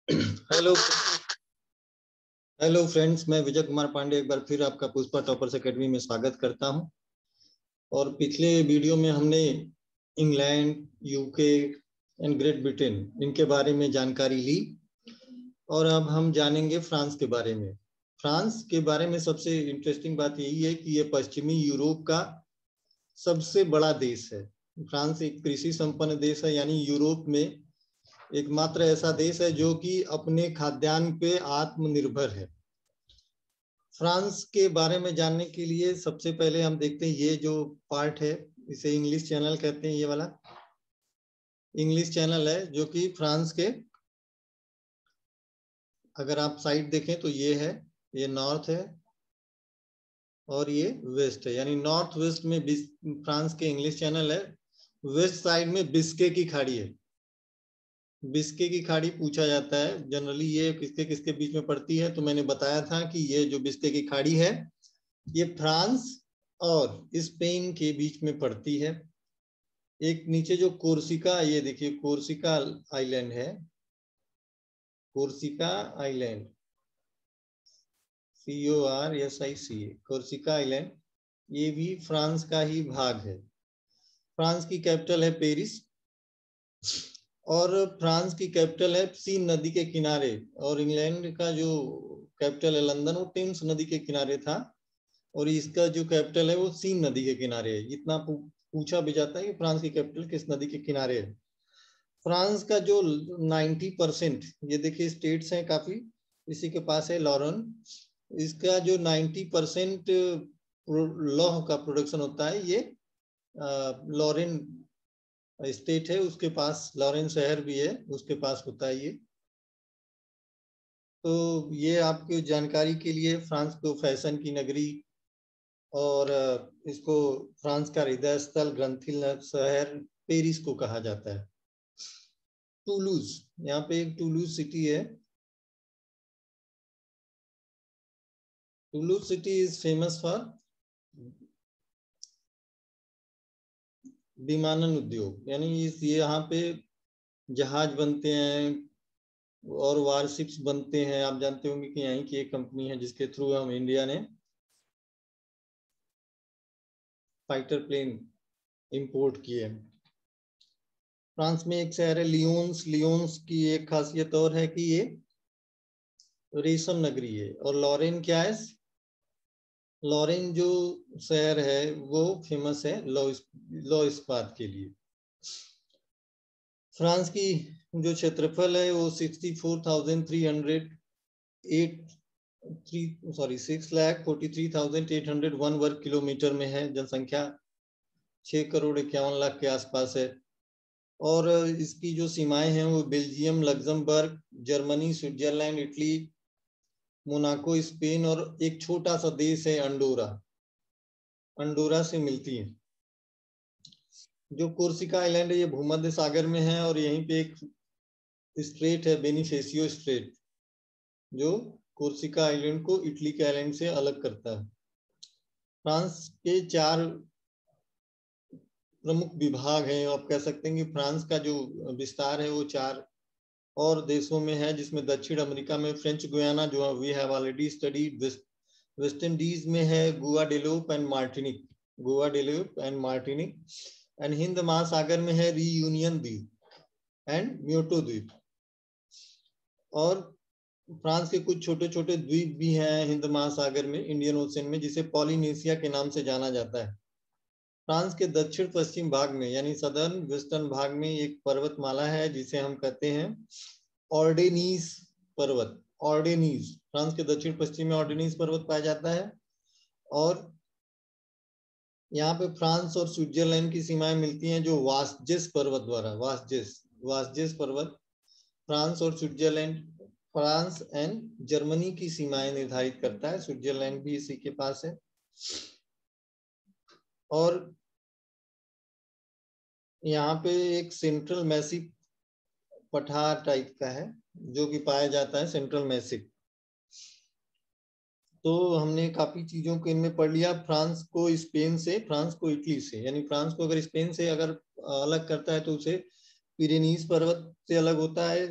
Hello hello friends, मैं विजय कुमार पांडे एक बार फिर आपका पुष्पा टॉपर्स एकेडमी में स्वागत करता हूं। और पिछले वीडियो में हमने England, UK and great Britain इनके बारे में जानकारी ली और अब हम जानेंगे फ्रांस के बारे में। फ्रांस के बारे में सबसे इंटरेस्टिंग बात यही है कि ये पश्चिमी यूरोप का सबसे बड़ा देश है। फ्रांस एक कृषि संपन्न देश है, यानी यूरोप में एकमात्र ऐसा देश है जो कि अपने खाद्यान्न पे आत्मनिर्भर है। फ्रांस के बारे में जानने के लिए सबसे पहले हम देखते हैं ये जो पार्ट है, इसे इंग्लिश चैनल कहते हैं। ये वाला इंग्लिश चैनल है जो कि फ्रांस के, अगर आप साइड देखें तो ये है, ये नॉर्थ है और ये वेस्ट है, यानी नॉर्थ वेस्ट में फ्रांस के इंग्लिश चैनल है। वेस्ट साइड में बिस्के की खाड़ी है। बिस्के की खाड़ी पूछा जाता है जनरली ये किसके किसके बीच में पड़ती है, तो मैंने बताया था कि ये जो बिस्के की खाड़ी है ये फ्रांस और स्पेन के बीच में पड़ती है। एक नीचे जो कोर्सिका, ये देखिए कोर्सिका आइलैंड है, Corsica island, CORSICA, Corsica island, ये भी फ्रांस का ही भाग है। फ्रांस की कैपिटल है पेरिस और फ्रांस की कैपिटल है सीन नदी के किनारे, और इंग्लैंड का जो कैपिटल है लंदन, वो टेम्स नदी के किनारे था, और इसका जो कैपिटल है वो सीन नदी के किनारे है। इतना पूछा भी जाता है कि फ्रांस की कैपिटल किस नदी के किनारे है। फ्रांस का जो 90%, ये देखिए स्टेट्स हैं काफी, इसी के पास है लॉरेन, इसका जो 90% लौह का प्रोडक्शन होता है ये लॉरेन स्टेट है, उसके पास लॉरेन शहर भी है, उसके पास होता है ये। तो ये आपकी जानकारी के लिए, फ्रांस को फैशन की नगरी और इसको फ्रांस का हृदय स्थल, ग्रंथिल शहर पेरिस को कहा जाता है। टूलूज, यहाँ पे एक टूलूज सिटी है। Toulouse city is famous for विमानन उद्योग, यानी ये यहाँ पे जहाज बनते हैं और वारशिप्स बनते हैं। आप जानते होंगे कि यहीं की एक कंपनी है जिसके थ्रू हम इंडिया ने फाइटर प्लेन इंपोर्ट किए। फ्रांस में एक शहर है लियोन्स। लियोन्स की एक खासियत और है कि ये रेशम नगरी है। और लॉरेन क्या है? लॉरेन जो शहर है वो फेमस है लौ इस्पात के लिए। फ्रांस की जो क्षेत्रफल है वो 6,43,801 वर्ग किलोमीटर में है। जनसंख्या 6,51,00,000 के आसपास है। और इसकी जो सीमाएं हैं वो Belgium, Luxembourg, Germany, Switzerland, Italy, Monaco, Spain और एक छोटा सा देश है अंडोरा, अंडोरा से मिलती है। जो कोर्सिका आइलैंड है ये भूमध्य सागर में है, और यहीं पे एक स्ट्रेट है, बेनिफेसियो स्ट्रेट, जो कोर्सिका आइलैंड को इटली के आइलैंड से अलग करता है। फ्रांस के 4 प्रमुख विभाग हैं। आप कह सकते हैं कि फ्रांस का जो विस्तार है वो 4 और देशों में है, जिसमें दक्षिण अमेरिका में फ्रेंच गुयाना, जो we have already studied, West Indies में है Guadeloupe and Martinique, Guadeloupe and Martinique, and Hind Mahasagar में है रीयूनियन द्वीप एंड म्यूटो द्वीप। और फ्रांस के कुछ छोटे छोटे द्वीप भी हैं हिंद महासागर में, इंडियन ओशन में, जिसे पॉलिनेशिया के नाम से जाना जाता है। फ्रांस के दक्षिण पश्चिम भाग में, यानी सदर्न वेस्टर्न भाग में, एक पर्वतमाला है जिसे हम कहते हैं ऑर्डेनीज पर्वत। ऑर्डेनीज, फ्रांस के दक्षिण पश्चिम में ऑर्डेनीज पर्वत पाया जाता है। और यहाँ पे फ्रांस और स्विट्जरलैंड की सीमाएं मिलती हैं जो वास्जेस पर्वत द्वारा, वास्जेस पर्वत फ्रांस और स्विट्जरलैंड, फ्रांस एंड जर्मनी की सीमाएं निर्धारित करता है। स्विट्जरलैंड भी इसी के पास है। और यहाँ पे एक सेंट्रल मैसिव पठार टाइप का है जो कि पाया जाता है, सेंट्रल मैसिव। तो हमने काफी चीजों को इनमें पढ़ लिया। फ्रांस को स्पेन से, फ्रांस को इटली से, यानी फ्रांस को अगर स्पेन से अगर अलग करता है तो उसे पिरेनीज पर्वत से अलग होता है।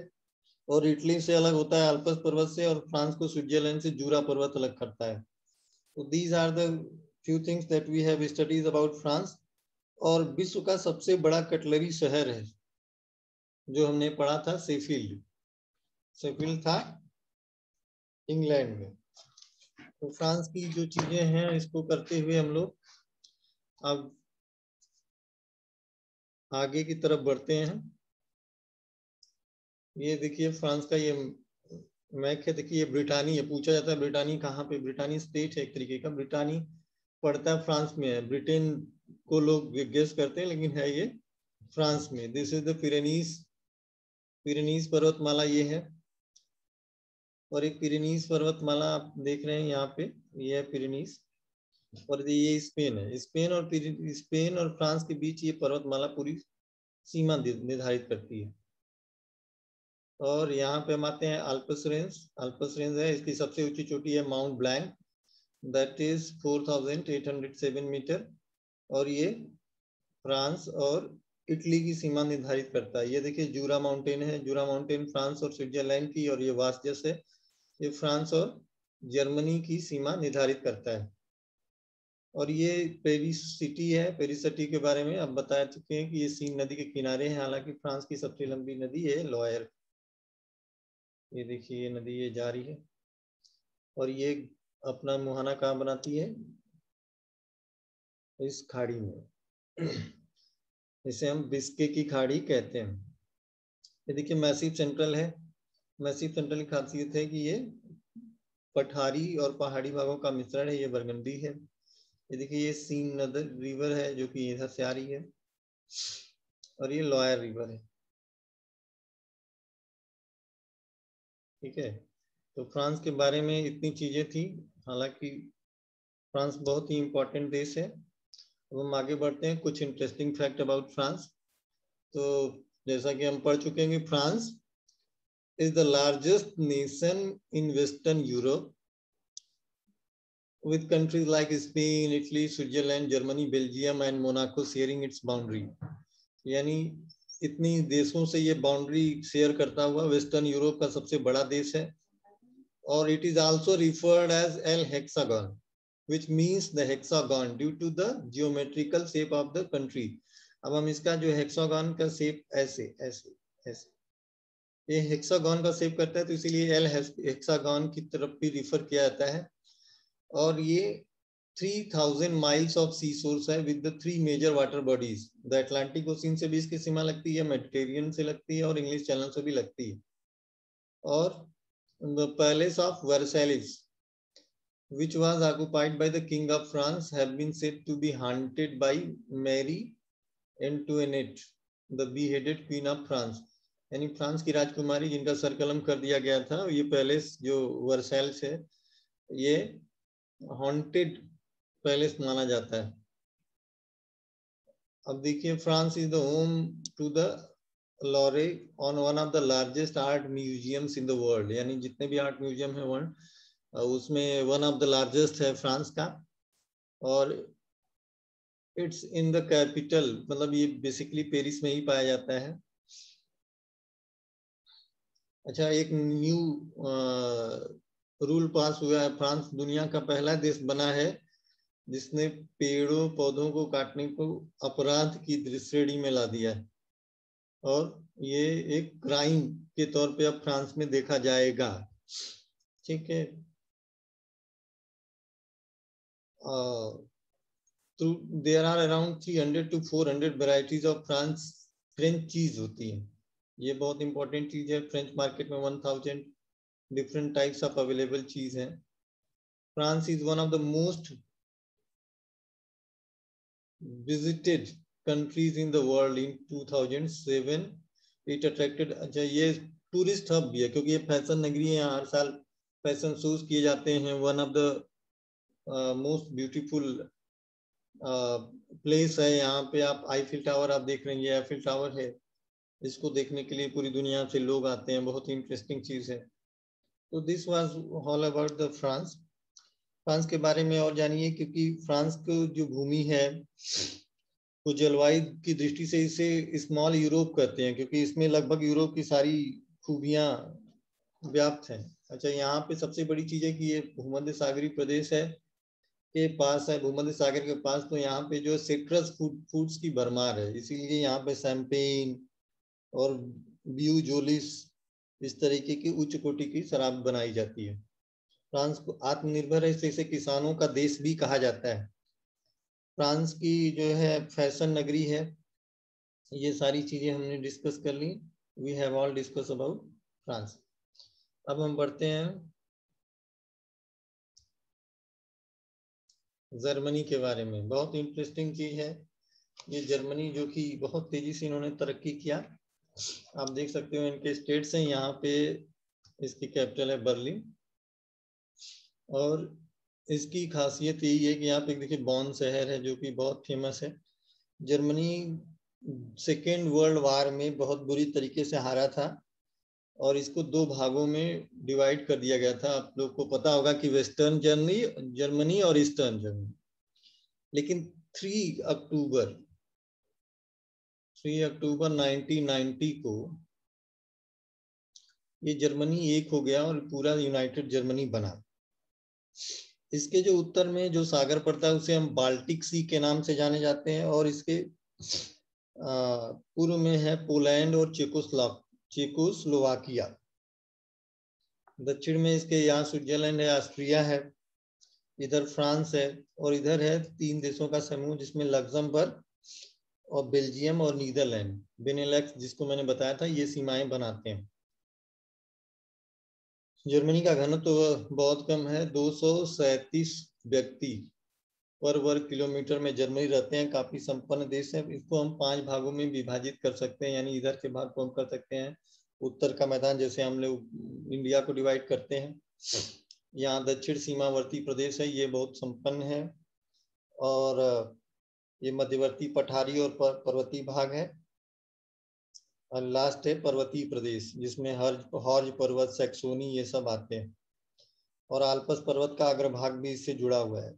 और इटली से अलग होता है अल्पस पर्वत से, और फ्रांस को स्विट्जरलैंड से जूरा पर्वत अलग करता है। तो these are the few things that we have studies about France. और विश्व का सबसे बड़ा कटलरी शहर है जो हमने पढ़ा था, शेफील्ड। शेफील्ड था इंग्लैंड में। तो फ्रांस की जो चीजें हैं इसको करते हुए हम लोग अब आगे की तरफ बढ़ते हैं। ये देखिए फ्रांस का ये मैप है। देखिए ब्रिटानी है, पूछा जाता है ब्रिटानी कहाँ पे। ब्रिटानी स्टेट है एक तरीके का, ब्रिटानी पड़ता है फ्रांस में है। ब्रिटेन को लोग गेस करते हैं लेकिन है ये फ्रांस में। This is the Pyrenees, Pyrenees पर्वतमाला ये है। और एक पिरेनीज पर्वतमाला आप देख रहे हैं यहाँ पे, ये है पिरेनीज। और ये स्पेन है। स्पेन और फ्रांस के बीच ये पर्वतमाला पूरी सीमा निर्धारित करती है। और यहाँ पे हम आते हैं अल्पस रेंज। अल्पस रेंज है, इसकी सबसे ऊंची चोटी है Mount Blanc, that is 4807 metre. और ये फ्रांस और इटली की सीमा निर्धारित करता है। ये देखिए जूरा माउंटेन है, जूरा माउंटेन फ्रांस और स्विट्जरलैंड की, और ये वास्जस है, ये फ्रांस और जर्मनी की सीमा निर्धारित करता है। और ये पेरिस सिटी है। पेरिस सिटी के बारे में अब बता चुके हैं कि ये सीन नदी के किनारे है। हालांकि फ्रांस की सबसे लंबी नदी है लॉयर। ये देखिए ये नदी ये जा रही है, और ये अपना मुहाना कहाँ बनाती है, इस खाड़ी में। इसे हम बिस्के की खाड़ी कहते हैं। ये देखिए मैसिव सेंट्रल है। मैसिव सेंट्रल की खासियत है कि ये पठारी और पहाड़ी भागों का मिश्रण है। ये बरगंडी है। ये देखिए ये सीन नदर रिवर है जो कि इधर से आ रही है, और ये लॉयर रिवर है। ठीक है, तो फ्रांस के बारे में इतनी चीजें थी। हालांकि फ्रांस बहुत ही इंपॉर्टेंट देश है। अब हम आगे बढ़ते हैं, कुछ इंटरेस्टिंग फैक्ट अबाउट फ्रांस। तो जैसा कि हम पढ़ चुके हैं कि France is the largest nation in Western Europe, with countries like Spain, Italy, Switzerland, Germany, Belgium and Monaco sharing its boundary. यानी इतनी देशों से ये बाउंड्री शेयर करता हुआ वेस्टर्न यूरोप का सबसे बड़ा देश है। और it is also referred as El Hexagon, which means the hexagon due to the geometrical shape of the country. अब हम इसका जो हेक्सागन का शेप ऐसे ऐसे ऐसे, ये हेक्सागन का शेप करता है, तो इसीलिए एल हेक्सागन की तरफ भी रिफर किया जाता है। और ये 3000 माइल्स ऑफ सी सोर्स है with the 3 major water bodies. The Atlantic Ocean से भी इसकी सीमा लगती है, मेडिटेरियन से लगती है, और इंग्लिश चैनल से भी लगती है। और the palace of Versailles which was occupied by the king of France have been said to be haunted by Mary Antoinette, the beheaded queen of France. यानी फ्रांस की राजकुमारी जिनका सर कलम कर दिया गया था, ये पैलेस जो वर्सैल्स है ये हॉन्टेड पैलेस माना जाता है। अब देखिए France is the home to the Louvre on one of the largest art museums in the world. यानी जितने भी आर्ट म्यूजियम है वर्ल्ड उसमें वन ऑफ द लार्जेस्ट है फ्रांस का। और इट्स इन द कैपिटल, मतलब ये बेसिकली पेरिस में ही पाया जाता है। अच्छा, एक न्यू रूल पास हुआ है। फ्रांस दुनिया का पहला देश बना है जिसने पेड़ों पौधों को काटने को अपराध की श्रेणी में ला दिया है, और ये एक क्राइम के तौर पे अब फ्रांस में देखा जाएगा। ठीक है, तो there are around 300 to 400 varieties of French cheese होती है। ये बहुत इंपॉर्टेंट चीज है। फ्रेंच मार्केट में 1000 डिफरेंट टाइप्स ऑफ अवेलेबल चीज है। France is one of the most visited countries in the world in 2007. It attracted, अच्छा ये टूरिस्ट हब भी है क्योंकि ये फैशन नगरी है, यहाँ हर साल फैशन शोज किए जाते हैं। One of the most beautiful place है। यहाँ पे आप आईफिल टावर आप देख रहे हैं, आईफिल टावर है, इसको देखने के लिए पूरी दुनिया से लोग आते हैं। बहुत ही इंटरेस्टिंग चीज है। तो this was all about the France. France के बारे में और जानिए, क्योंकि फ्रांस को जो भूमि है वो जलवायु की दृष्टि से इसे स्मॉल यूरोप कहते हैं, क्योंकि इसमें लगभग यूरोप की सारी खूबियां व्याप्त हैं। अच्छा, यहाँ पे सबसे बड़ी चीज है कि ये भूमध्य सागरीय प्रदेश है, के पास है, भूमध्य सागर के पास, तो यहाँ पे जो सिट्रस फूड्स की भरमार है, इसीलिए यहाँ पे शैंपेन और ब्यू जोलिस इस तरीके की उच्च कोटि की शराब बनाई जाती है। फ्रांस को आत्मनिर्भर है, इसे किसानों का देश भी कहा जाता है। फ्रांस की जो है फैशन नगरी है। ये सारी चीजें हमने डिस्कस कर ली। We have all discuss about France. अब हम बढ़ते हैं जर्मनी के बारे में। बहुत इंटरेस्टिंग चीज है ये जर्मनी, जो कि बहुत तेजी से इन्होंने तरक्की किया। आप देख सकते हो इनके स्टेट्स हैं, यहाँ पे इसकी कैपिटल है बर्लिन, और इसकी खासियत यही है कि यहाँ पे देखिए बॉन शहर है जो कि बहुत फेमस है। जर्मनी सेकेंड वर्ल्ड वार में बहुत बुरी तरीके से हारा था और इसको दो भागों में डिवाइड कर दिया गया था। आप लोग को पता होगा कि वेस्टर्न जर्मनी और ईस्टर्न जर्मनी। लेकिन 3 अक्टूबर 1990 को ये जर्मनी एक हो गया और पूरा यूनाइटेड जर्मनी बना। इसके जो उत्तर में जो सागर पड़ता है उसे हम बाल्टिक सी के नाम से जाने जाते हैं, और इसके पूर्व में है पोलैंड और चेकोस्लोवाकिया। दक्षिण में इसके यहाँ स्विट्जरलैंड है, ऑस्ट्रिया है, इधर फ्रांस है, और इधर है 3 देशों का समूह जिसमें लग्जमबर्ग और बेल्जियम और नीदरलैंड, बेनेलक्स जिसको मैंने बताया था, ये सीमाएं बनाते हैं। जर्मनी का घनत्व तो बहुत कम है, 237 व्यक्ति पर वर्ग किलोमीटर में जर्मनी रहते हैं। काफी संपन्न देश है। इसको हम 5 भागों में विभाजित कर सकते हैं, यानी इधर के भाग को हम कर सकते हैं उत्तर का मैदान, जैसे हम लोग इंडिया को डिवाइड करते हैं। यहाँ दक्षिण सीमावर्ती प्रदेश है, ये बहुत संपन्न है, और ये मध्यवर्ती पठारी और पर्वतीय भाग है, और लास्ट है पर्वतीय प्रदेश जिसमें हॉर्ज पर्वत, सैक्सोनी ये सब आते हैं, और आल्प्स पर्वत का अग्रभाग भी इससे जुड़ा हुआ है।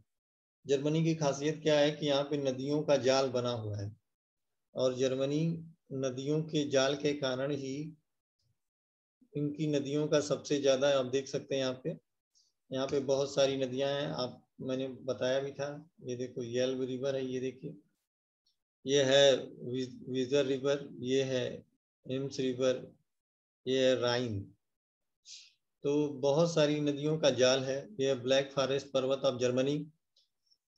जर्मनी की खासियत क्या है कि यहाँ पे नदियों का जाल बना हुआ है, और जर्मनी नदियों के जाल के कारण ही इनकी नदियों का सबसे ज्यादा, आप देख सकते हैं यहाँ पे बहुत सारी नदियां हैं। आप मैंने बताया भी था, ये देखो येल्ब रिवर है, ये देखिए, ये है विजर रिवर, ये है एम्स रिवर, ये है राइन। तो बहुत सारी नदियों का जाल है। ये ब्लैक फॉरेस्ट पर्वत ऑफ जर्मनी।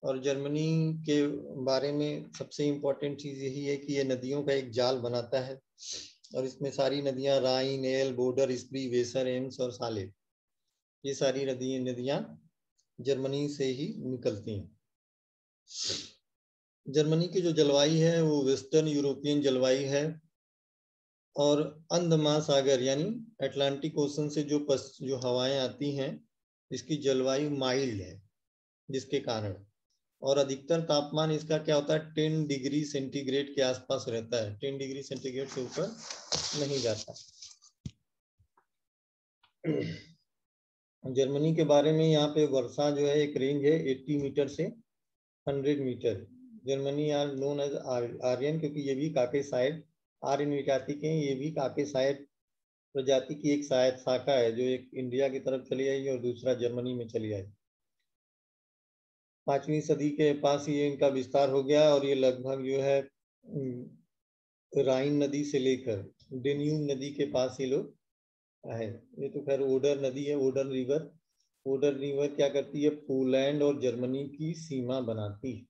और जर्मनी के बारे में सबसे इम्पोर्टेंट चीज यही है कि ये नदियों का एक जाल बनाता है, और इसमें सारी नदियां राइन, एल, बोडर, स्प्री, वेसर, एम्स और साले, ये सारी नदियां जर्मनी से ही निकलती हैं। जर्मनी की जो जलवायु है वो वेस्टर्न यूरोपियन जलवायु है, और अंध महासागर यानी अटलांटिक ओशन से जो हवाएं आती हैं, इसकी जलवायु माइल्ड है, जिसके कारण, और अधिकतर तापमान इसका क्या होता है, 10 डिग्री सेंटीग्रेड के आसपास रहता है, 10 डिग्री सेंटीग्रेड से ऊपर नहीं जाता। जर्मनी के बारे में यहाँ पे वर्षा जो है एक रेंज है 80 मीटर से 100 metre. Germany are known as Aryan, क्योंकि ये भी काकेसाइड आर्यन जाति के हैं। ये भी काकेसाइड प्रजाति की एक शाखा है, जो एक इंडिया की तरफ चली आई और दूसरा जर्मनी में चली आई। 5वीं सदी के पास ये इनका विस्तार हो गया, और ये लगभग जो है राइन नदी से लेकर डेन्यूब नदी के पास ये लोग है। ये तो खैर ओडर नदी है, ओडर रिवर। ओडर रिवर क्या करती है, पोलैंड और जर्मनी की सीमा बनाती है।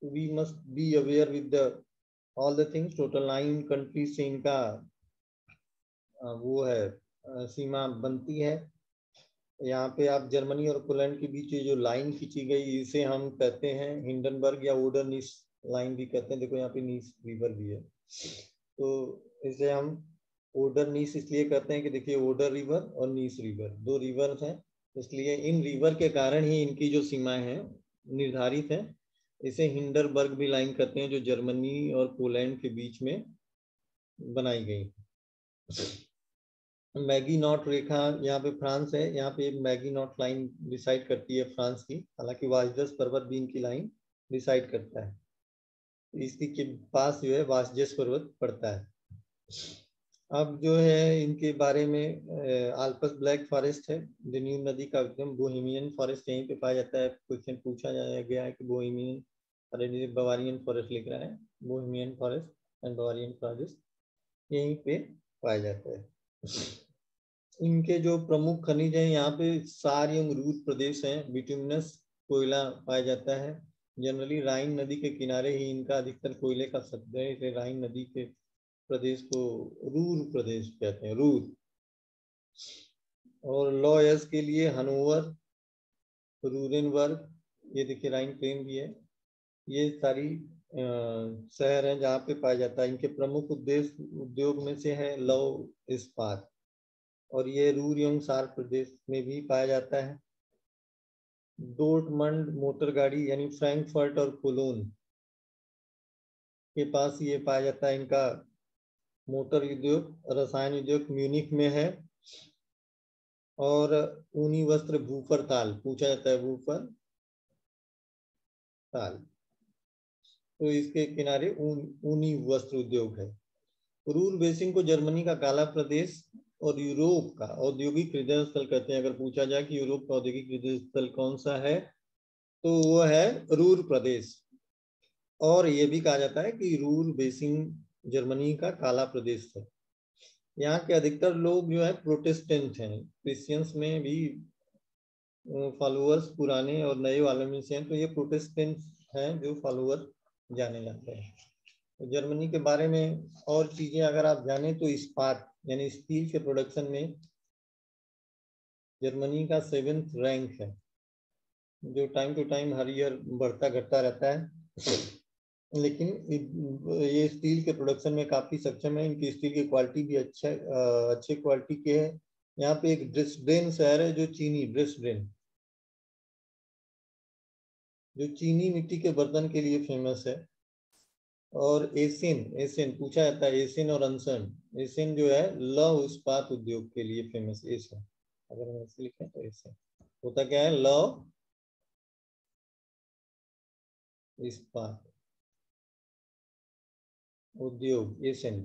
We must be aware with the all the things. Total 9 countries से इनका वो है सीमा बनती है। यहाँ पे आप जर्मनी और पोलैंड के बीच ये जो लाइन खींची गई, इसे हम कहते हैं हिंडनबर्ग या ओडर नीस लाइन भी कहते हैं। देखो यहाँ पे नीस रिवर भी है, तो इसे हम ओडर नीस इसलिए कहते हैं कि देखिए ओडर रिवर और नीस रिवर 2 रिवर हैं, इसलिए इन रिवर के कारण ही इनकी जो सीमाएं हैं निर्धारित है। इसे हिंडनबर्ग भी लाइन कहते हैं, जो जर्मनी और पोलैंड के बीच में बनाई गई। मैगी नॉट रेखा यहाँ पे फ्रांस है, यहाँ पे मैगी नॉट लाइन डिसाइड करती है फ्रांस की, हालांकि वाजदस पर्वत भी इनकी लाइन डिसाइड करता है। इसके के पास जो है वाजदस पर्वत पड़ता है। अब जो है इनके बारे में आल्पस ब्लैक फॉरेस्ट है, डेन्यूब नदी का एकदम बोहेमियन फॉरेस्ट यहीं पे पाया जाता है। क्वेश्चन पूछा गया है कि बोहेमियन, अरे बवारियन फॉरेस्ट लिख रहा है, बोहेमियन फॉरेस्ट एंड बवारियन फॉरेस्ट यहीं पे पाया जाता है। इनके जो प्रमुख खनिज हैं यहाँ पे सार एवं रूर प्रदेश है, बिटुमिनस कोयला पाया जाता है। जनरली राइन नदी के किनारे ही इनका अधिकतर कोयले का शब्द है, इसलिए राइन नदी के प्रदेश को रूर प्रदेश कहते हैं, रूर। और लॉयर्स के लिए हनोवर, रूरेनबर्ग, ये देखिए राइन प्लेन भी है, ये सारी शहर हैं जहाँ पे पाया जाता है। इनके प्रमुख उद्योग में से है लौह इस्पात, और ये रूर एवं सार प्रदेश में भी पाया जाता है। डोर्टमंड मोटर गाड़ी यानी फ्रैंकफर्ट और कोलोन के पास ये पाया जाता है इनका मोटर उद्योग। रसायन उद्योग म्यूनिख में है। और ऊनी वस्त्र भूफर ताल पूछा जाता है, भूफर ताल, तो इसके किनारे ऊनी वस्त्र उद्योग है। रूर बेसिन को जर्मनी का काला प्रदेश और यूरोप का औद्योगिक हृदय स्थल कहते हैं। अगर पूछा जाए कि यूरोप का औद्योगिक हृदय स्थल कौन सा है, तो वो है रूर प्रदेश। और ये भी कहा जाता है कि रूर बेसिन जर्मनी का काला प्रदेश है। यहाँ के अधिकतर लोग जो है प्रोटेस्टेंट हैं, क्रिश्चियंस में भी फॉलोअर्स पुराने और नए वाले में से हैं, तो ये प्रोटेस्टेंट हैं जो फॉलोअर जाने जाते हैं। तो जर्मनी के बारे में और चीजें अगर आप जाने तो इस्पात यानी स्टील के प्रोडक्शन में जर्मनी का 7th रैंक है, जो टाइम टू टाइम हर ईयर बढ़ता घटता रहता है। लेकिन ये स्टील के प्रोडक्शन में काफी सक्षम है। इनकी स्टील की क्वालिटी भी अच्छे क्वालिटी के है। यहाँ पे एक ड्रेसडेन शहर है जो चीनी, ड्रेसडेन जो चीनी मिट्टी के बर्तन के लिए फेमस है। और एशियन, एशियन पूछा जाता है, एशियन और अनसन। एशियन जो है लौह इस्पात उद्योग के लिए फेमस, एशियन अगर हम ऐसे लिखें तो एशियन होता क्या है, लौह इस्पात उद्योग एशियन।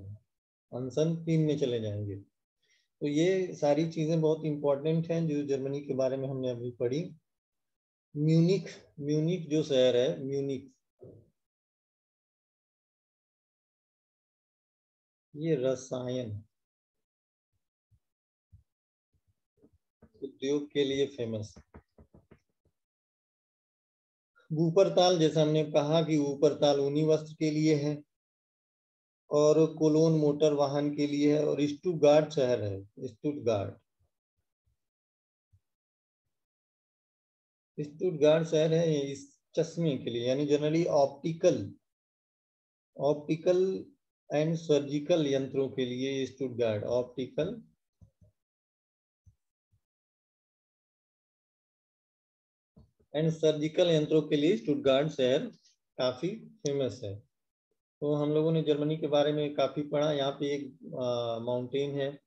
अनसन 3 में चले जाएंगे। तो ये सारी चीजें बहुत इंपॉर्टेंट हैं जो जर्मनी के बारे में हमने अभी पढ़ी। म्यूनिख, म्यूनिख जो शहर है, म्यूनिख, ये रसायन उद्योग के लिए फेमस। वूपरताल, जैसा हमने कहा कि वूपरताल ऊनी वस्त्र के लिए है, और कोलोन मोटर वाहन के लिए है, और स्टुटगार्ट शहर है, स्टुटगार्ट, स्टुटगार्ट शहर है इस चश्मे के लिए, यानी generally optical, optical and surgical यंत्रों के लिए स्टुटगार्ट, ऑप्टिकल एंड सर्जिकल यंत्रों के लिए स्टुटगार्ट शहर काफी फेमस है। तो हम लोगों ने जर्मनी के बारे में काफी पढ़ा। यहाँ पे एक माउंटेन है,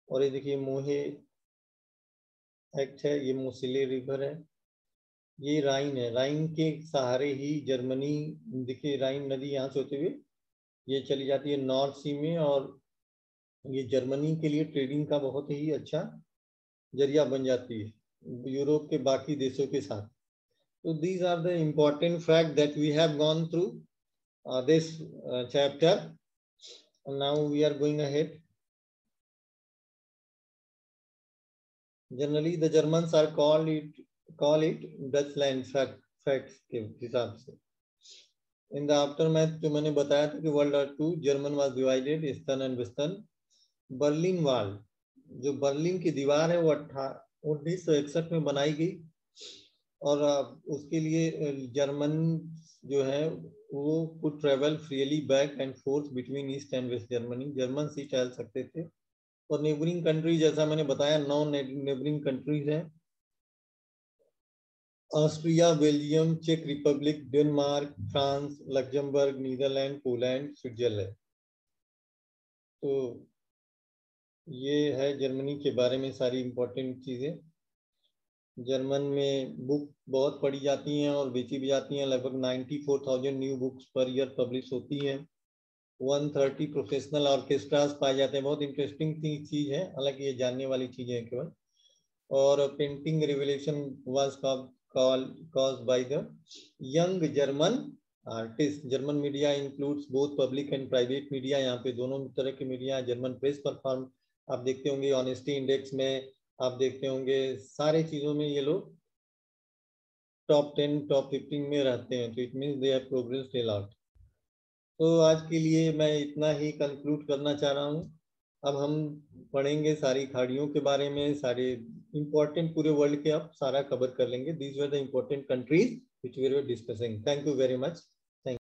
और ये देखिए मोहे एक्ट है, ये मोसिले रिवर है, ये राइन है, राइन के सहारे ही जर्मनी, देखिए राइन नदी यहाँ से होते हुए ये चली जाती है नॉर्थ सी में, और ये जर्मनी के लिए ट्रेडिंग का बहुत ही अच्छा जरिया बन जाती है यूरोप के बाकी देशों के साथ। तो these are the important facts that we have gone through this chapter. And now we are going ahead. Generally, the Germans are call it Dutchland facts के हिसाब से। In the aftermath जो मैंने बताया था कि World War II German was divided eastern and western. Berlin wall, जो Berlin की दीवार है वो 1961 में बनाई गई, और उसके लिए जर्मन जो है वो could travel freely back and forth between east and west Germany, German ही चल सकते थे। और नेबरिंग कंट्री जैसा मैंने बताया 9 नेबरिंग कंट्रीज हैं, ऑस्ट्रिया, बेल्जियम, चेक Republic, Denmark, France, Luxembourg, Netherland, Poland, Switzerland. तो ये है जर्मनी के बारे में सारी इंपॉर्टेंट चीजें। जर्मन में बुक बहुत पढ़ी जाती हैं और बेची भी जाती हैं, लगभग 94,000 new books per year publish होती हैं। 130 प्रोफेशनल ऑर्केस्ट्रास पाए जाते हैं। बहुत इंटरेस्टिंग चीज है, हालांकि ये जानने वाली चीजें हैं केवल। और painting revolution was caused by the young German artist. German media includes both public and private media. यहाँ पे दोनों तरह के मीडिया। जर्मन प्रेस परफॉर्म आप देखते होंगे, ऑनेस्टी इंडेक्स में आप देखते होंगे, सारे चीजों में ये लोग टॉप 10 टॉप 15 में रहते हैं। तो it means they have progressed a lot. तो आज के लिए मैं इतना ही कंक्लूड करना चाह रहा हूँ। अब हम पढ़ेंगे सारी खाड़ियों के बारे में, सारे इंपॉर्टेंट पूरे वर्ल्ड के अब सारा कवर कर लेंगे। These were the important countries which we were discussing. Thank you very much.